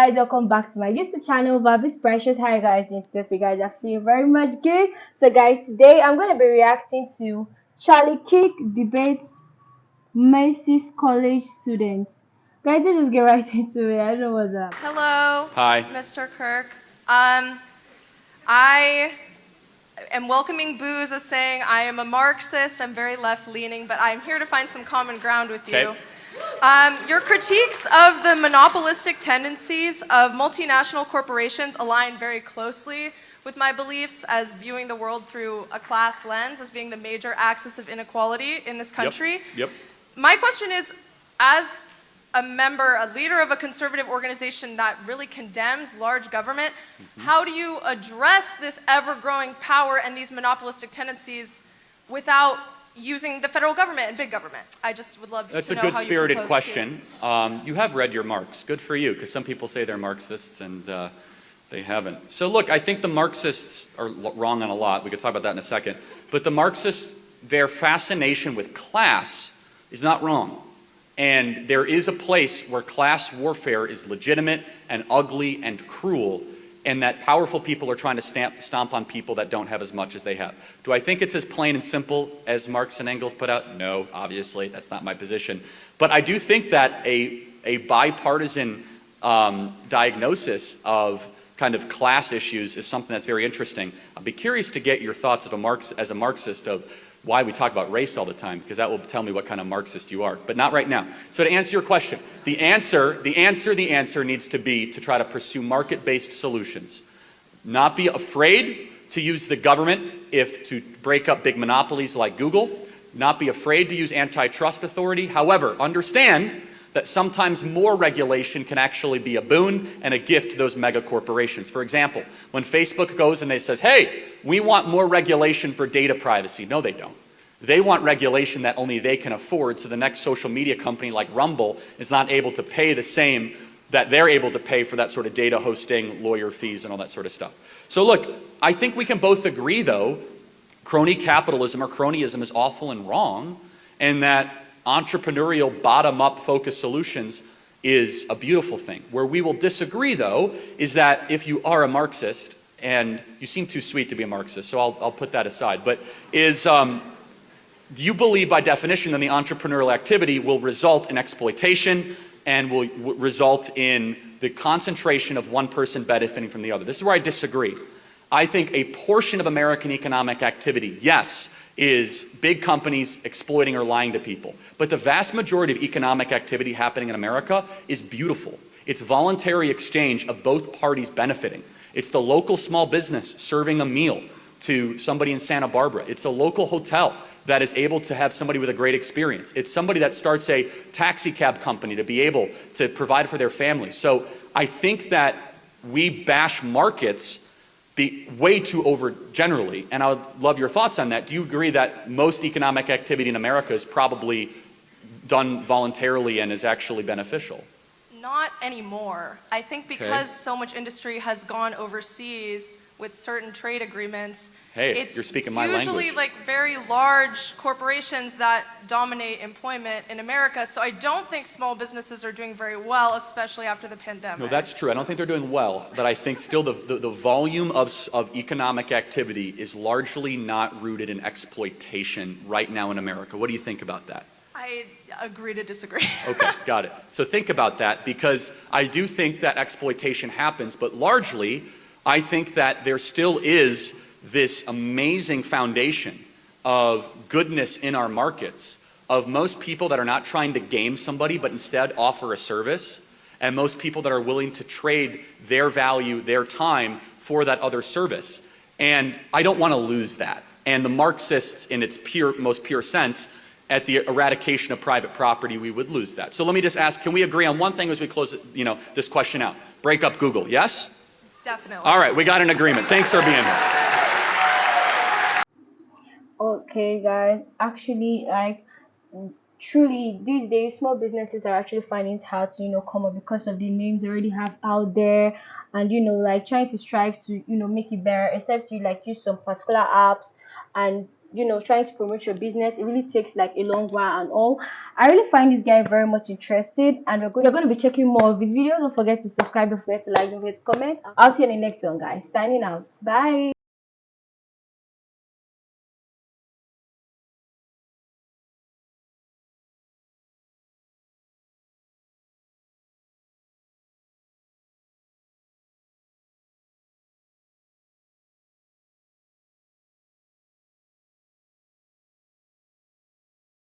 guys, welcome back to my YouTube channel, Vabit Precious. Hi guys, it's good. You guys are feeling very much good. So guys, today I'm going to be reacting to Charlie Kirk debates Macy's college students. Guys, let's just get right into it. I don't know what's up. Hello, Hi. Mr. Kirk. I am welcoming booze as saying I am a Marxist. I'm very left-leaning, but I'm here to find some common ground with you. Okay. Your critiques of the monopolistic tendencies of multinational corporations align very closely with my beliefs as viewing the world through a class lens as being the major axis of inequality in this country. Yep. My question is, as a member, a leader of a conservative organization that really condemns large government, how do you address this ever-growing power and these monopolistic tendencies without using the federal government and big government? I just would love That's to a know how you good-spirited propose question. You have read your Marx. Good for you, because some people say they're Marxists and they haven't. So look, I think the Marxists are wrong on a lot. We could talk about that in a second. But the Marxists, their fascination with class is not wrong. And there is a place where class warfare is legitimate and ugly and cruel, and that powerful people are trying to stomp on people that don't have as much as they have. Do I think it's as plain and simple as Marx and Engels put out? No, obviously, that's not my position. But I do think that a bipartisan diagnosis of kind of class issues is something that's very interesting. I'd be curious to get your thoughts as a Marxist of why we talk about race all the time, because that will tell me what kind of Marxist you are, but not right now. So to answer your question, the answer needs to be to try to pursue market-based solutions. Not be afraid to use the government to break up big monopolies like Google. Not be afraid to use antitrust authority. However, understand that sometimes more regulation can actually be a boon and a gift to those mega corporations. For example, when Facebook goes and they says, hey, we want more regulation for data privacy. No, they don't. They want regulation that only they can afford, so the next social media company like Rumble is not able to pay the same that they're able to pay for that sort of data hosting, lawyer fees, and all that sort of stuff. So look, I think we can both agree, though, crony capitalism or cronyism is awful and wrong, and that entrepreneurial, bottom-up focused solutions is a beautiful thing. Where we will disagree, though, is that if you are a Marxist, and you seem too sweet to be a Marxist, so I'll put that aside, but do you believe by definition that the entrepreneurial activity will result in exploitation and will result in the concentration of one person benefiting from the other? This is where I disagree. I think a portion of American economic activity, yes, is big companies exploiting or lying to people. But the vast majority of economic activity happening in America is beautiful. It's voluntary exchange of both parties benefiting. It's the local small business serving a meal to somebody in Santa Barbara. It's a local hotel that is able to have somebody with a great experience. It's somebody that starts a taxi cab company to be able to provide for their family. So I think that we bash markets way too over generally, and I would love your thoughts on that. Do you agree that most economic activity in America is probably done voluntarily and is actually beneficial? Not anymore. I think because so much industry has gone overseas with certain trade agreements, it's you're speaking my language. Usually like very large corporations that dominate employment in America. So I don't think small businesses are doing very well, especially after the pandemic. No, that's true. I don't think they're doing well, but I think still the volume of economic activity is largely not rooted in exploitation right now in America. What do you think about that? I agree to disagree. Okay, got it. So think about that, because I do think that exploitation happens, but largely I think that there still is this amazing foundation of goodness in our markets, of most people that are not trying to game somebody but instead offer a service, and most people that are willing to trade their value, their time for that other service. And I don't want to lose that. And the Marxists, in its most pure sense, at the eradication of private property, we would lose that. So let me just ask, can we agree on one thing as we close this question out? Break up Google, yes? Definitely. All right, we got an agreement. Thanks for being here. Okay, guys. Actually, truly, these days, small businesses are actually finding it hard to, come up because of the names they already have out there, and like trying to strive to, make it better. Except you use some particular apps, and trying to promote your business, it really takes like a long while and all. I really find this guy very much interested, and we're going to be checking more of his videos. Don't forget to subscribe, don't forget to like, don't forget to comment. I'll see you in the next one, guys. Signing out. Bye.